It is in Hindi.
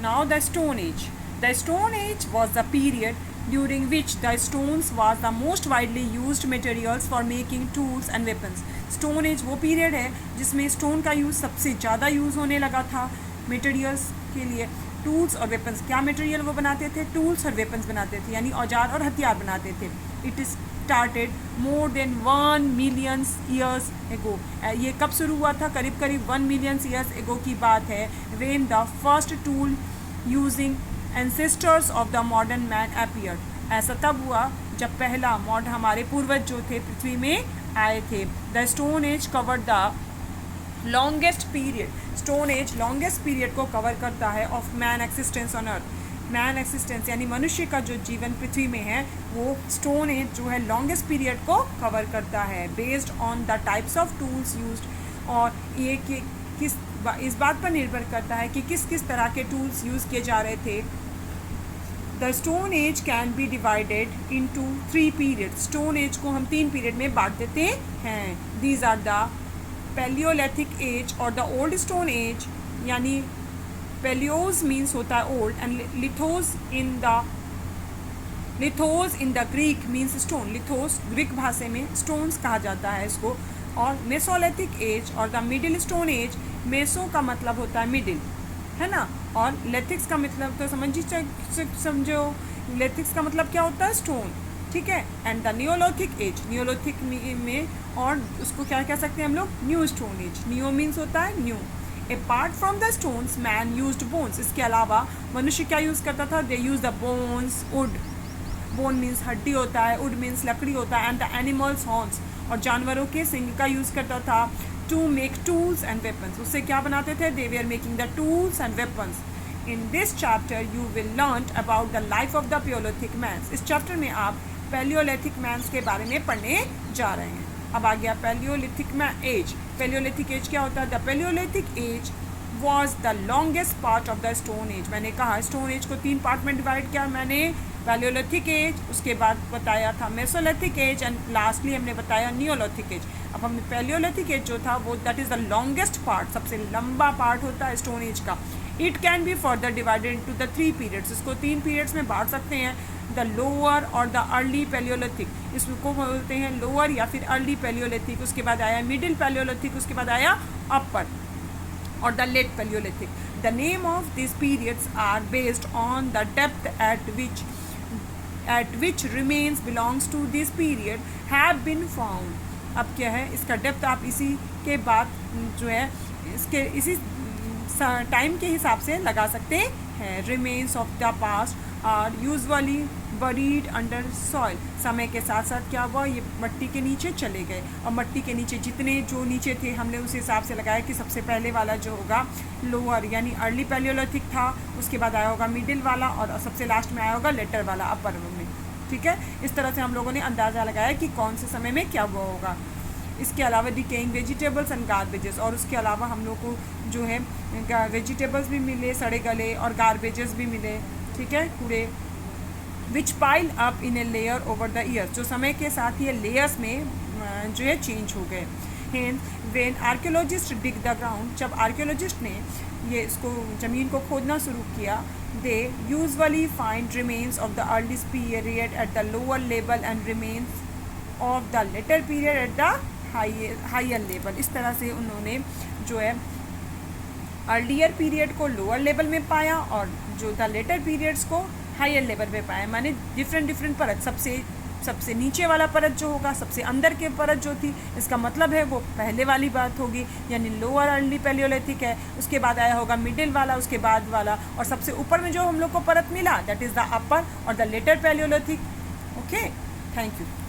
Now the Stone Age. The Stone Age was the period during which the stones was the most widely used materials for making tools and weapons. Stone Age वो period है जिसमें stone का use सबसे ज़्यादा use होने लगा था materials के लिए. टूल्स और वेपन्स, क्या मटेरियल वो बनाते थे? टूल्स और वेपन्स बनाते थे, यानी औजार और हथियार बनाते थे. It is started more than 1 million years ago. ये कब शुरू हुआ था? करीब करीब 1 मिलियन ईयर्स एगो की बात है. When the first tool using ancestors of the modern man appeared. ऐसा तब हुआ जब पहला हमारे पूर्वज जो थे पृथ्वी में आए थे. The stone as covered the longest period. Stone as longest period को कवर करता है of man existence on earth. Man existence यानी मनुष्य का जो जीवन पृथ्वी में है वो स्टोन एज जो है लॉन्गेस्ट पीरियड को कवर करता है. Based on the types of tools used. और ये कि किस इस बात पर निर्भर करता है कि किस किस तरह के टूल्स यूज़ किए जा रहे थे. The stone age can be divided into 3 period. Stone age को हम 3 पीरियड में बांट देते हैं. These are the Palaeolithic age और द ओल्ड स्टोन एज, यानी पैलियोज मीन्स होता है old and lithos in the Greek means stone. Lithos Greek भाषा में स्टोन्स कहा जाता है इसको. और मेसोलिथिक एज और the middle stone age. Meso का मतलब होता है मिडिल, है ना, और लेथिक्स का मतलब तो समझो लेथिक्स का मतलब क्या होता है? स्टोन, ठीक है. And the neolithic age, neolithic में और उसको क्या कह सकते हैं हम लोग? New stone age. Neo means होता है new. Apart from the stones man used bones. इसके अलावा मनुष्य क्या यूज़ करता था? They use the bones. Wood, bone means हड्डी होता है, वुड मीन्स लकड़ी होता है. एंड द एनिमल्स हॉर्न्स, और जानवरों के सिंग का यूज़ करता था. To make tools and weapons. उससे क्या बनाते थे? They we are making the tools and weapons. In this chapter you will learn about the life of the palaeolithic mans. इस चैप्टर में आप पैलियोलिथिक मैन्स के बारे में पढ़ने जा रहे हैं. अब आ गया पैलियोलिथिक एज. पैलियोलिथिक एज क्या होता है? The Palaeolithic age was the longest part of the stone age. मैंने कहा स्टोन एज को 3 पार्ट में डिवाइड किया मैंने. पैलियोलिथिक एज, उसके बाद बताया था मेसोलिथिक एज एंड लास्टली हमने बताया नियोलिथिक एज. अब हम पैलियोलिथिक एज जो था वो that is the longest part, सबसे लंबा पार्ट होता है स्टोन एज का. It can be further divided into the 3 periods. इसको 3 पीरियड्स में बांट सकते हैं. द लोअर और द अर्ली पैलियोलिथिक, इसको बोलते हैं लोअर या फिर अर्ली पैलियोलिथिक. उसके बाद आया मिडिल पैलियोलिथिक, उसके बाद आया अपर और the late Palaeolithic. The name of this periods are based on the depth at which remains belongs to this period have been found. अब क्या है इसका डेप्थ आप इसी के बाद जो है इसके इसी टाइम के हिसाब से लगा सकते हैं. Remains of the past are usually buried under soil. समय के साथ साथ क्या हुआ? ये मट्टी के नीचे चले गए. और मट्टी के नीचे जितने जो नीचे थे हमने उस हिसाब से लगाया कि सबसे पहले वाला जो होगा लोअर यानी अर्ली पैलियोलिथिक था, उसके बाद आया होगा मिडिल वाला और सबसे लास्ट में आया होगा लेटर वाला अपर में. ठीक है, इस तरह से हम लोगों ने अंदाज़ा लगाया कि कौन से समय में क्या हुआ होगा. इसके अलावा डिकेइंग वेजिटेबल्स एंड गार्बेजेस, और उसके अलावा हम लोग को जो है वेजिटेबल्स भी मिले, सड़े गले, और गार्बेजेस भी मिले. ठीक है, कूड़े which pile up in a layer over the years, जो समय के साथ ये लेयर्स में जो है चेंज हो गए. Hence when archaeologist dig the ground, जब आर्कियोलॉजिस्ट ने ये इसको ज़मीन को खोदना शुरू किया, they usually find remains of the early period at the lower level and remains of the later period at the higher level. इस तरह से उन्होंने जो है अर्लियर पीरियड को लोअर लेवल में पाया और जो द लेटर पीरियड्स को हायर लेवल में पाया. माने डिफरेंट परत, सबसे नीचे वाला परत जो होगा, सबसे अंदर के परत जो थी, इसका मतलब है वो पहले वाली बात होगी, यानी लोअर अर्ली पैलियोलिथिक है. उसके बाद आया होगा मिडिल वाला, उसके बाद वाला, और सबसे ऊपर में जो हम लोग को परत मिला दैट इज़ द अपर और the later Palaeolithic. Okay, thank you.